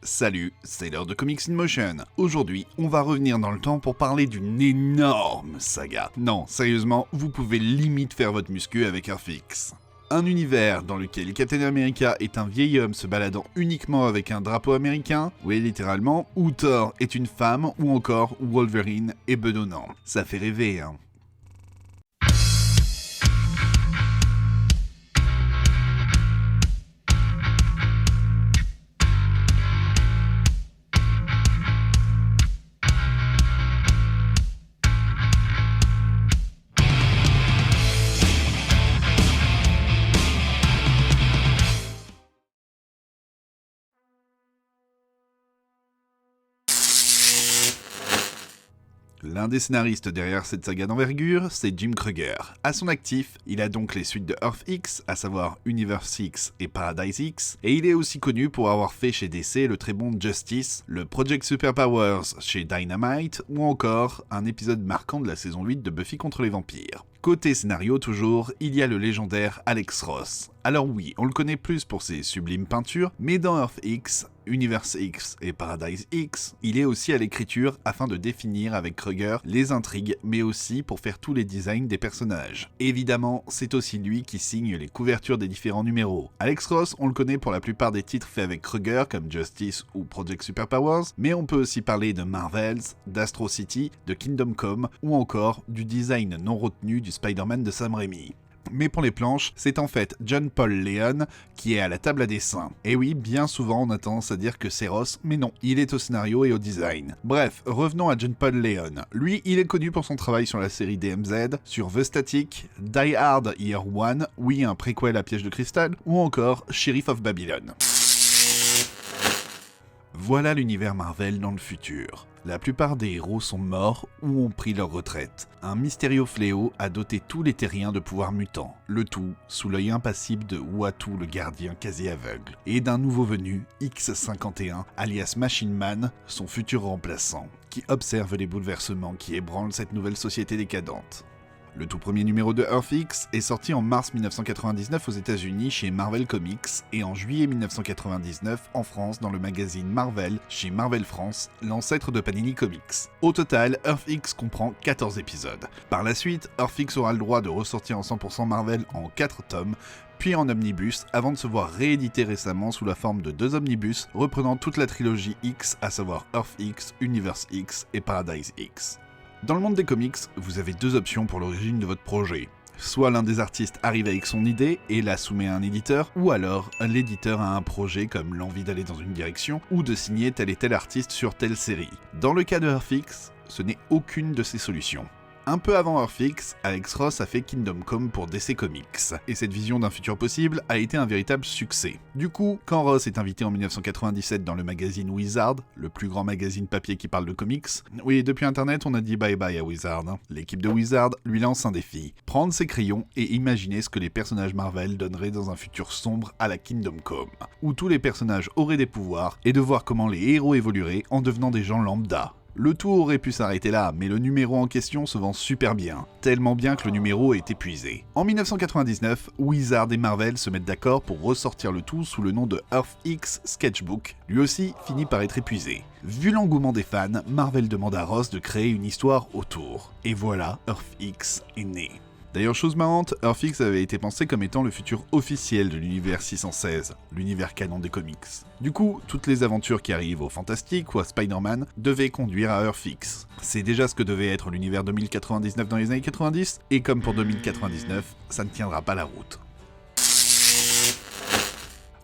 Salut, c'est l'heure de Comics in Motion. Aujourd'hui, on va revenir dans le temps pour parler d'une énorme saga. Non, sérieusement, vous pouvez limite faire votre muscu avec Earthfix. Un univers dans lequel Captain America est un vieil homme se baladant uniquement avec un drapeau américain, oui littéralement, où Thor est une femme, ou encore Wolverine est bedonnant. Ça fait rêver, hein. L'un des scénaristes derrière cette saga d'envergure, c'est Jim Krueger. À son actif, il a donc les suites de Earthfix, à savoir Universe X et Paradise X, et il est aussi connu pour avoir fait chez DC le très bon Justice, le Project Superpowers chez Dynamite, ou encore un épisode marquant de la saison 8 de Buffy contre les vampires. Côté scénario toujours, il y a le légendaire Alex Ross. Alors oui, on le connaît plus pour ses sublimes peintures, mais dans Earthx, Universe X et Paradise X, il est aussi à l'écriture afin de définir avec Krueger les intrigues, mais aussi pour faire tous les designs des personnages. Évidemment, c'est aussi lui qui signe les couvertures des différents numéros. Alex Ross, on le connaît pour la plupart des titres faits avec Krueger, comme Justice ou Project Superpowers, mais on peut aussi parler de Marvels, d'Astro City, de Kingdom Come, ou encore du design non retenu du Spider-Man de Sam Raimi. Mais pour les planches, c'est en fait John Paul Leon qui est à la table à dessin. Et oui, bien souvent on a tendance à dire que c'est Ross, mais non, il est au scénario et au design. Bref, revenons à John Paul Leon. Lui, il est connu pour son travail sur la série DMZ, sur The Static, Die Hard Year One, oui un préquel à Piège de Cristal, ou encore Sheriff of Babylon. Voilà l'univers Marvel dans le futur. La plupart des héros sont morts ou ont pris leur retraite. Un mystérieux fléau a doté tous les terriens de pouvoirs mutants, le tout sous l'œil impassible de Uatu le gardien quasi aveugle, et d'un nouveau venu, X-51, alias Machine Man, son futur remplaçant, qui observe les bouleversements qui ébranlent cette nouvelle société décadente. Le tout premier numéro de Earthfix est sorti en mars 1999 aux États-Unis chez Marvel Comics et en juillet 1999 en France dans le magazine Marvel chez Marvel France, l'ancêtre de Panini Comics. Au total, Earthfix comprend 14 épisodes. Par la suite, Earthfix aura le droit de ressortir en 100% Marvel en 4 tomes, puis en omnibus, avant de se voir réédité récemment sous la forme de 2 omnibus reprenant toute la trilogie X, à savoir Earthx, Universe X et Paradise X. Dans le monde des comics, vous avez 2 options pour l'origine de votre projet. Soit l'un des artistes arrive avec son idée et la soumet à un éditeur, ou alors l'éditeur a un projet comme l'envie d'aller dans une direction ou de signer tel et tel artiste sur telle série. Dans le cas de Earthfix, ce n'est aucune de ces solutions. Un peu avant Earthfix, Alex Ross a fait Kingdom Come pour DC Comics, et cette vision d'un futur possible a été un véritable succès. Du coup, quand Ross est invité en 1997 dans le magazine Wizard, le plus grand magazine papier qui parle de comics, oui, depuis internet on a dit bye bye à Wizard, hein. L'équipe de Wizard lui lance un défi, prendre ses crayons et imaginer ce que les personnages Marvel donneraient dans un futur sombre à la Kingdom Come, où tous les personnages auraient des pouvoirs, et de voir comment les héros évolueraient en devenant des gens lambda. Le tout aurait pu s'arrêter là, mais le numéro en question se vend super bien, tellement bien que le numéro est épuisé. En 1999, Wizard et Marvel se mettent d'accord pour ressortir le tout sous le nom de Earthx Sketchbook, lui aussi finit par être épuisé. Vu l'engouement des fans, Marvel demande à Ross de créer une histoire autour. Et voilà, Earthx est né. D'ailleurs, chose marrante, Earthfix avait été pensé comme étant le futur officiel de l'univers 616, l'univers canon des comics. Du coup, toutes les aventures qui arrivent au Fantastic ou à Spider-Man devaient conduire à Earthfix. C'est déjà ce que devait être l'univers 2099 dans les années 90, et comme pour 2099, ça ne tiendra pas la route.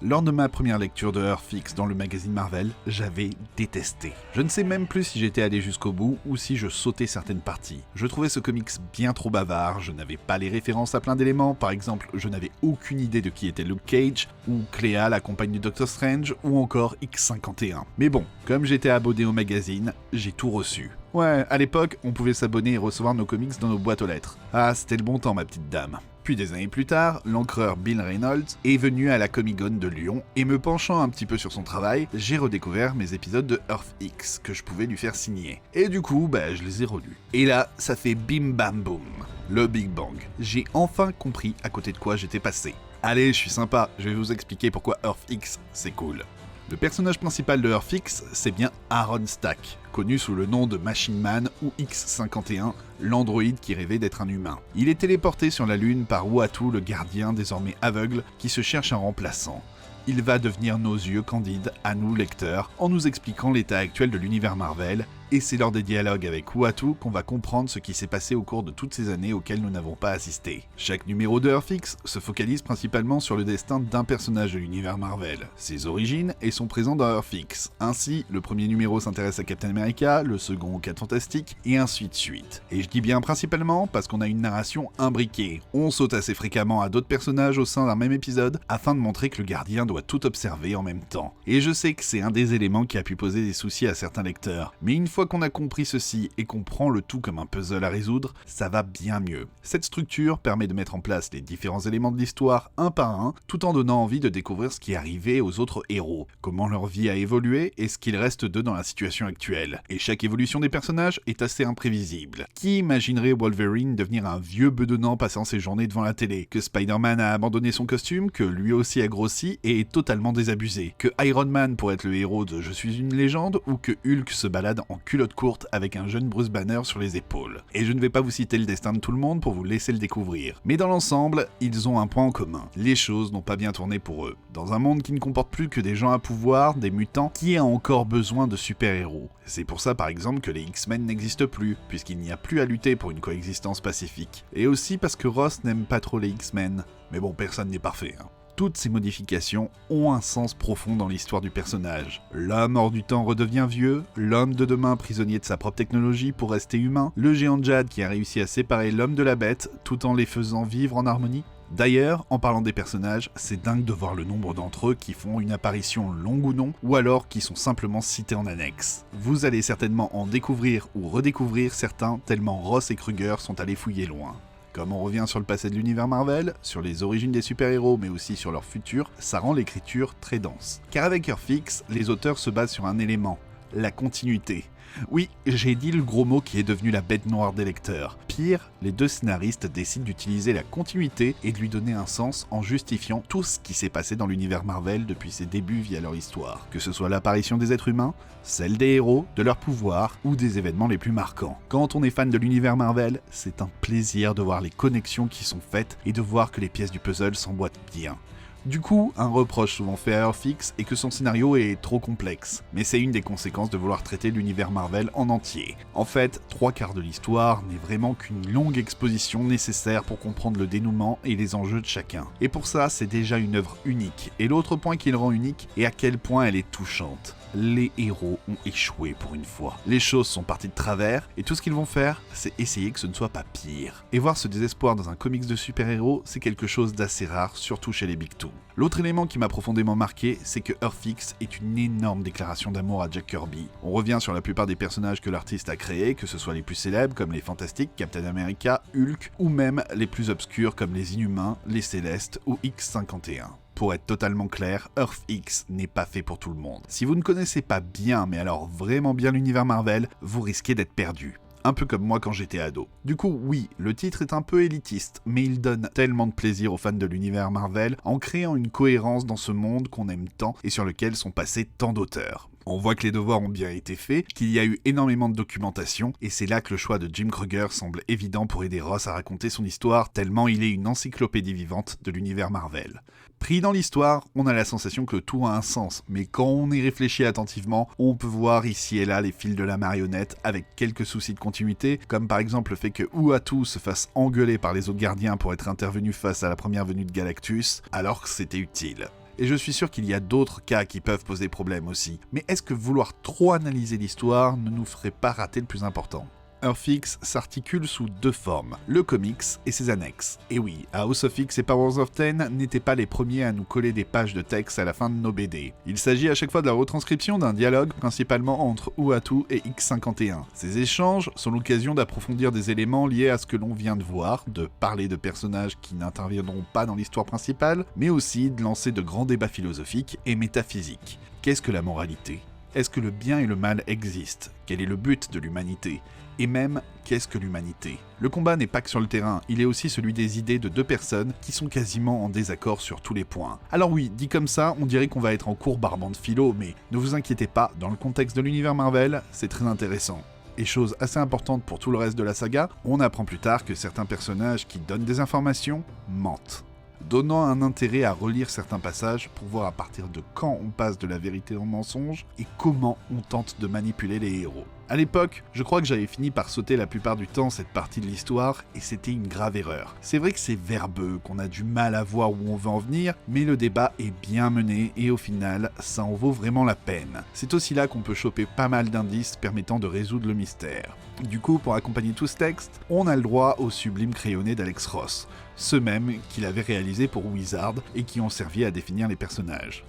Lors de ma première lecture de Earthfix dans le magazine Marvel, j'avais détesté. Je ne sais même plus si j'étais allé jusqu'au bout ou si je sautais certaines parties. Je trouvais ce comics bien trop bavard, je n'avais pas les références à plein d'éléments, par exemple je n'avais aucune idée de qui était Luke Cage, ou Cléa la compagne du Doctor Strange, ou encore X-51. Mais bon, comme j'étais abonné au magazine, j'ai tout reçu. Ouais, à l'époque, on pouvait s'abonner et recevoir nos comics dans nos boîtes aux lettres. Ah, c'était le bon temps ma petite dame. Puis des années plus tard, l'encreur Bill Reynolds est venu à la Comic-Con de Lyon et me penchant un petit peu sur son travail, j'ai redécouvert mes épisodes de Earthx que je pouvais lui faire signer. Et du coup, je les ai relus. Et là, ça fait bim bam boum. Le Big Bang. J'ai enfin compris à côté de quoi j'étais passé. Allez, je suis sympa, je vais vous expliquer pourquoi Earthx c'est cool. Le personnage principal de Earthfix, c'est bien Aaron Stack, connu sous le nom de Machine Man ou X-51, l'androïde qui rêvait d'être un humain. Il est téléporté sur la Lune par Uatu, le gardien désormais aveugle, qui se cherche un remplaçant. Il va devenir nos yeux candides, à nous lecteurs, en nous expliquant l'état actuel de l'univers Marvel, et c'est lors des dialogues avec Uatu qu'on va comprendre ce qui s'est passé au cours de toutes ces années auxquelles nous n'avons pas assisté. Chaque numéro de Earthfix se focalise principalement sur le destin d'un personnage de l'univers Marvel, ses origines et son présent dans Earthfix. Ainsi, le premier numéro s'intéresse à Captain America, le second aux 4 Fantastiques, et ainsi de suite. Et je dis bien principalement parce qu'on a une narration imbriquée. On saute assez fréquemment à d'autres personnages au sein d'un même épisode, afin de montrer que le gardien doit tout observer en même temps. Et je sais que c'est un des éléments qui a pu poser des soucis à certains lecteurs, mais une fois qu'on a compris ceci et qu'on prend le tout comme un puzzle à résoudre, ça va bien mieux. Cette structure permet de mettre en place les différents éléments de l'histoire un par un, tout en donnant envie de découvrir ce qui est arrivé aux autres héros, comment leur vie a évolué et ce qu'il reste d'eux dans la situation actuelle. Et chaque évolution des personnages est assez imprévisible. Qui imaginerait Wolverine devenir un vieux bedonnant passant ses journées devant la télé, que Spider-Man a abandonné son costume, que lui aussi a grossi et est totalement désabusé, que Iron Man pourrait être le héros de Je suis une légende, ou que Hulk se balade en culotte courte avec un jeune Bruce Banner sur les épaules. Et je ne vais pas vous citer le destin de tout le monde pour vous laisser le découvrir. Mais dans l'ensemble, ils ont un point en commun. Les choses n'ont pas bien tourné pour eux. Dans un monde qui ne comporte plus que des gens à pouvoir, des mutants, qui a encore besoin de super-héros? C'est pour ça par exemple que les X-Men n'existent plus, puisqu'il n'y a plus à lutter pour une coexistence pacifique. Et aussi parce que Ross n'aime pas trop les X-Men. Mais bon, personne n'est parfait, hein. Toutes ces modifications ont un sens profond dans l'histoire du personnage. L'homme hors du temps redevient vieux, l'homme de demain prisonnier de sa propre technologie pour rester humain, le géant Jade qui a réussi à séparer l'homme de la bête tout en les faisant vivre en harmonie. D'ailleurs, en parlant des personnages, c'est dingue de voir le nombre d'entre eux qui font une apparition longue ou non, ou alors qui sont simplement cités en annexe. Vous allez certainement en découvrir ou redécouvrir certains, tellement Ross et Kruger sont allés fouiller loin. Comme on revient sur le passé de l'univers Marvel, sur les origines des super-héros mais aussi sur leur futur, ça rend l'écriture très dense. Car avec Earthfix, les auteurs se basent sur un élément, la continuité. Oui, j'ai dit le gros mot qui est devenu la bête noire des lecteurs. Pire, les deux scénaristes décident d'utiliser la continuité et de lui donner un sens en justifiant tout ce qui s'est passé dans l'univers Marvel depuis ses débuts via leur histoire. Que ce soit l'apparition des êtres humains, celle des héros, de leurs pouvoirs ou des événements les plus marquants. Quand on est fan de l'univers Marvel, c'est un plaisir de voir les connexions qui sont faites et de voir que les pièces du puzzle s'emboîtent bien. Du coup, un reproche souvent fait à Earthfix est que son scénario est trop complexe, mais c'est une des conséquences de vouloir traiter l'univers Marvel en entier. En fait, 3/4 de l'histoire n'est vraiment qu'une longue exposition nécessaire pour comprendre le dénouement et les enjeux de chacun. Et pour ça, c'est déjà une œuvre unique, et l'autre point qui le rend unique est à quel point elle est touchante. Les héros ont échoué pour une fois. Les choses sont parties de travers, et tout ce qu'ils vont faire, c'est essayer que ce ne soit pas pire. Et voir ce désespoir dans un comics de super-héros, c'est quelque chose d'assez rare, surtout chez les Big Two. L'autre élément qui m'a profondément marqué, c'est que Earthfix est une énorme déclaration d'amour à Jack Kirby. On revient sur la plupart des personnages que l'artiste a créés, que ce soit les plus célèbres comme les Fantastiques, Captain America, Hulk, ou même les plus obscurs comme les Inhumains, les Célestes ou X-51. Pour être totalement clair, Earthfix n'est pas fait pour tout le monde. Si vous ne connaissez pas bien, mais alors vraiment bien l'univers Marvel, vous risquez d'être perdu. Un peu comme moi quand j'étais ado. Du coup, oui, le titre est un peu élitiste, mais il donne tellement de plaisir aux fans de l'univers Marvel en créant une cohérence dans ce monde qu'on aime tant et sur lequel sont passés tant d'auteurs. On voit que les devoirs ont bien été faits, qu'il y a eu énormément de documentation, et c'est là que le choix de Jim Kruger semble évident pour aider Ross à raconter son histoire, tellement il est une encyclopédie vivante de l'univers Marvel. Pris dans l'histoire, on a la sensation que tout a un sens, mais quand on y réfléchit attentivement, on peut voir ici et là les fils de la marionnette avec quelques soucis de continuité, comme par exemple le fait que Uatu se fasse engueuler par les autres gardiens pour être intervenu face à la première venue de Galactus, alors que c'était utile. Et je suis sûr qu'il y a d'autres cas qui peuvent poser problème aussi. Mais est-ce que vouloir trop analyser l'histoire ne nous ferait pas rater le plus important ? Earthfix s'articule sous deux formes, le comics et ses annexes. Et oui, House of X et Powers of Ten n'étaient pas les premiers à nous coller des pages de texte à la fin de nos BD. Il s'agit à chaque fois de la retranscription d'un dialogue, principalement entre Uatu et X-51. Ces échanges sont l'occasion d'approfondir des éléments liés à ce que l'on vient de voir, de parler de personnages qui n'interviendront pas dans l'histoire principale, mais aussi de lancer de grands débats philosophiques et métaphysiques. Qu'est-ce que la moralité ? Est-ce que le bien et le mal existent? Quel est le but de l'humanité? Et même, qu'est-ce que l'humanité? Le combat n'est pas que sur le terrain, il est aussi celui des idées de deux personnes qui sont quasiment en désaccord sur tous les points. Alors oui, dit comme ça, on dirait qu'on va être en cours barbant de philo, mais ne vous inquiétez pas, dans le contexte de l'univers Marvel, c'est très intéressant. Et chose assez importante pour tout le reste de la saga, on apprend plus tard que certains personnages qui donnent des informations mentent, donnant un intérêt à relire certains passages pour voir à partir de quand on passe de la vérité au mensonge et comment on tente de manipuler les héros. À l'époque, je crois que j'avais fini par sauter la plupart du temps cette partie de l'histoire et c'était une grave erreur. C'est vrai que c'est verbeux, qu'on a du mal à voir où on veut en venir, mais le débat est bien mené et au final, ça en vaut vraiment la peine. C'est aussi là qu'on peut choper pas mal d'indices permettant de résoudre le mystère. Du coup, pour accompagner tout ce texte, on a le droit au sublime crayonné d'Alex Ross, ceux mêmes qu'il avait réalisé pour Wizard et qui ont servi à définir les personnages.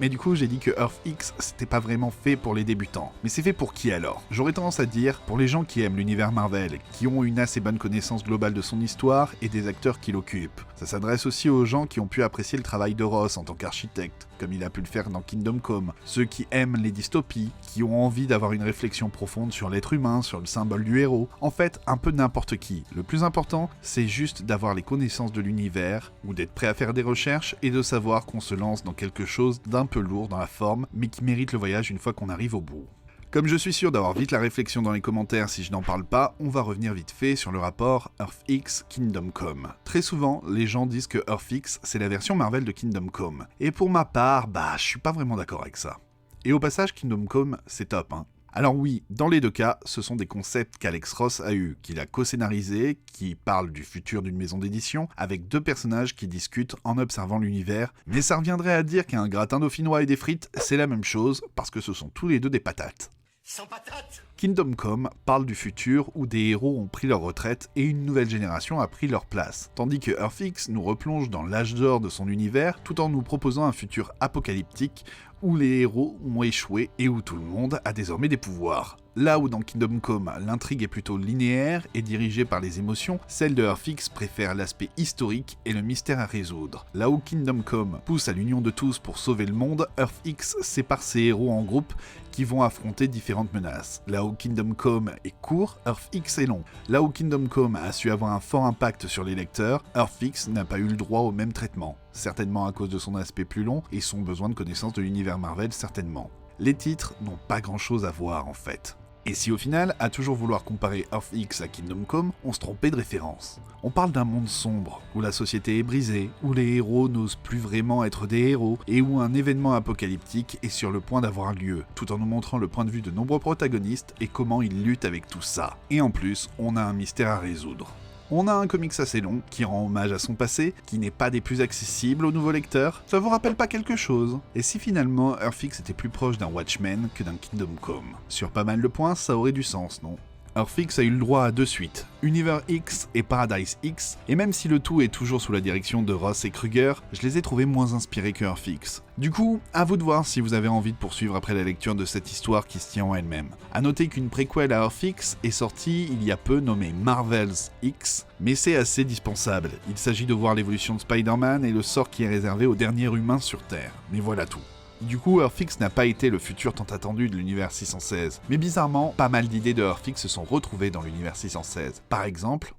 Mais du coup, j'ai dit que Earth X, c'était pas vraiment fait pour les débutants. Mais c'est fait pour qui alors? J'aurais tendance à dire pour les gens qui aiment l'univers Marvel, qui ont une assez bonne connaissance globale de son histoire et des acteurs qui l'occupent. Ça s'adresse aussi aux gens qui ont pu apprécier le travail de Ross en tant qu'architecte, comme il a pu le faire dans Kingdom Come. Ceux qui aiment les dystopies, qui ont envie d'avoir une réflexion profonde sur l'être humain, sur le symbole du héros. En fait, un peu n'importe qui. Le plus important, c'est juste d'avoir les connaissances de l'univers, ou d'être prêt à faire des recherches, et de savoir qu'on se lance dans quelque chose d'un peu lourd dans la forme, mais qui mérite le voyage une fois qu'on arrive au bout. Comme je suis sûr d'avoir vite la réflexion dans les commentaires si je n'en parle pas, on va revenir vite fait sur le rapport Earth X Kingdom Come. Très souvent, les gens disent que Earth X c'est la version Marvel de Kingdom Come. Et pour ma part, je suis pas vraiment d'accord avec ça. Et au passage, Kingdom Come, c'est top, hein. Alors oui, dans les deux cas, ce sont des concepts qu'Alex Ross a eu, qu'il a co-scénarisé, qui parlent du futur d'une maison d'édition, avec deux personnages qui discutent en observant l'univers, mais ça reviendrait à dire qu'un gratin dauphinois et des frites, c'est la même chose, parce que ce sont tous les deux des patates. Sans patates! Kingdom Come parle du futur où des héros ont pris leur retraite et une nouvelle génération a pris leur place, tandis que Earth X nous replonge dans l'âge d'or de son univers tout en nous proposant un futur apocalyptique où les héros ont échoué et où tout le monde a désormais des pouvoirs. Là où dans Kingdom Come, l'intrigue est plutôt linéaire et dirigée par les émotions, celle de Earth X préfère l'aspect historique et le mystère à résoudre. Là où Kingdom Come pousse à l'union de tous pour sauver le monde, Earth X sépare ses héros en groupes qui vont affronter différentes menaces. Là où Kingdom Come est court, Earth X est long. Là où Kingdom Come a su avoir un fort impact sur les lecteurs, Earth X n'a pas eu le droit au même traitement, certainement à cause de son aspect plus long et son besoin de connaissance de l'univers Marvel certainement. Les titres n'ont pas grand chose à voir en fait. Et si au final, à toujours vouloir comparer Earth X à Kingdom Come, on se trompait de référence. On parle d'un monde sombre, où la société est brisée, où les héros n'osent plus vraiment être des héros, et où un événement apocalyptique est sur le point d'avoir lieu, tout en nous montrant le point de vue de nombreux protagonistes et comment ils luttent avec tout ça. Et en plus, on a un mystère à résoudre. On a un comics assez long, qui rend hommage à son passé, qui n'est pas des plus accessibles aux nouveaux lecteurs. Ça vous rappelle pas quelque chose? Et si finalement Earth X était plus proche d'un Watchmen que d'un Kingdom Come? Sur pas mal de points, ça aurait du sens, non? Earth X a eu le droit à deux suites, Universe X et Paradise X, et même si le tout est toujours sous la direction de Ross et Kruger, je les ai trouvés moins inspirés que Earth X. Du coup, à vous de voir si vous avez envie de poursuivre après la lecture de cette histoire qui se tient en elle-même. A noter qu'une préquelle à Earth X est sortie il y a peu nommée Marvel's X, mais c'est assez dispensable. Il s'agit de voir l'évolution de Spider-Man et le sort qui est réservé au dernier humain sur Terre. Mais voilà tout. Du coup, Earth X n'a pas été le futur tant attendu de l'univers 616, mais bizarrement, pas mal d'idées de Earth X se sont retrouvées dans l'univers 616. Par exemple,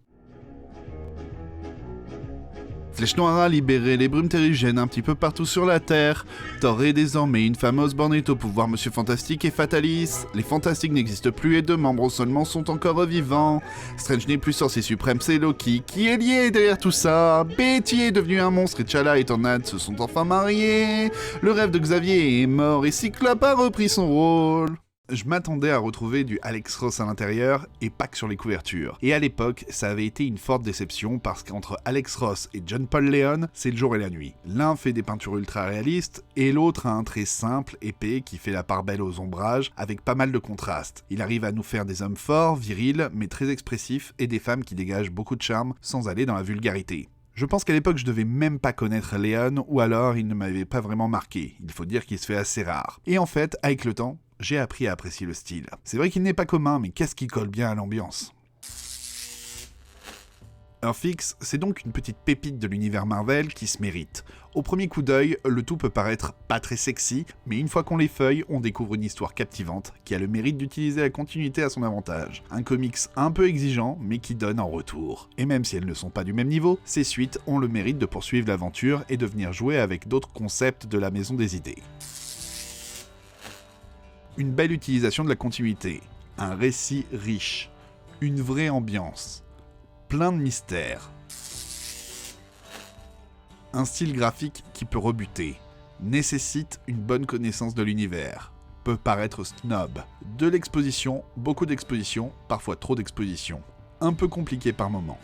Flèche Noire a libéré les brumes terrigènes un petit peu partout sur la Terre. Thor est désormais une femme Osbornite au pouvoir Monsieur Fantastique et Fatalis. Les Fantastiques n'existent plus et deux membres seulement sont encore vivants. Strange n'est plus sorcier suprême, c'est Loki qui est lié derrière tout ça. Betty est devenue un monstre et T'Challa et Tornade se sont enfin mariés. Le rêve de Xavier est mort et Cyclope a repris son rôle. Je m'attendais à retrouver du Alex Ross à l'intérieur et pas que sur les couvertures. Et à l'époque, ça avait été une forte déception parce qu'entre Alex Ross et John Paul Leon, c'est le jour et la nuit. L'un fait des peintures ultra réalistes et l'autre a un trait simple, épais, qui fait la part belle aux ombrages, avec pas mal de contrastes. Il arrive à nous faire des hommes forts, virils, mais très expressifs et des femmes qui dégagent beaucoup de charme sans aller dans la vulgarité. Je pense qu'à l'époque je devais même pas connaître Leon ou alors il ne m'avait pas vraiment marqué. Il faut dire qu'il se fait assez rare. Et en fait, avec le temps, j'ai appris à apprécier le style. C'est vrai qu'il n'est pas commun, mais qu'est-ce qui colle bien à l'ambiance? Earthfix, c'est donc une petite pépite de l'univers Marvel qui se mérite. Au premier coup d'œil, le tout peut paraître pas très sexy, mais une fois qu'on les feuille, on découvre une histoire captivante qui a le mérite d'utiliser la continuité à son avantage. Un comics un peu exigeant, mais qui donne en retour. Et même si elles ne sont pas du même niveau, ces suites ont le mérite de poursuivre l'aventure et de venir jouer avec d'autres concepts de la maison des idées. Une belle utilisation de la continuité, un récit riche, une vraie ambiance, plein de mystères. Un style graphique qui peut rebuter, nécessite une bonne connaissance de l'univers, peut paraître snob, de l'exposition, beaucoup d'exposition, parfois trop d'exposition, un peu compliqué par moments.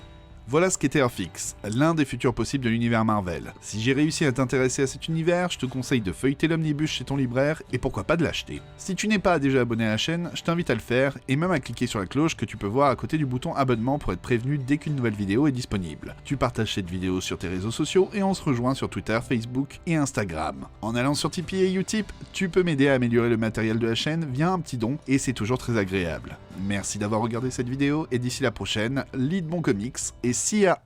Voilà ce qu'était Earthfix, l'un des futurs possibles de l'univers Marvel. Si j'ai réussi à t'intéresser à cet univers, je te conseille de feuilleter l'omnibus chez ton libraire et pourquoi pas de l'acheter. Si tu n'es pas déjà abonné à la chaîne, je t'invite à le faire et même à cliquer sur la cloche que tu peux voir à côté du bouton abonnement pour être prévenu dès qu'une nouvelle vidéo est disponible. Tu partages cette vidéo sur tes réseaux sociaux et on se rejoint sur Twitter, Facebook et Instagram. En allant sur Tipeee et Utip, tu peux m'aider à améliorer le matériel de la chaîne via un petit don et c'est toujours très agréable. Merci d'avoir regardé cette vidéo et d'ici la prochaine, lis de bons comics et see ya!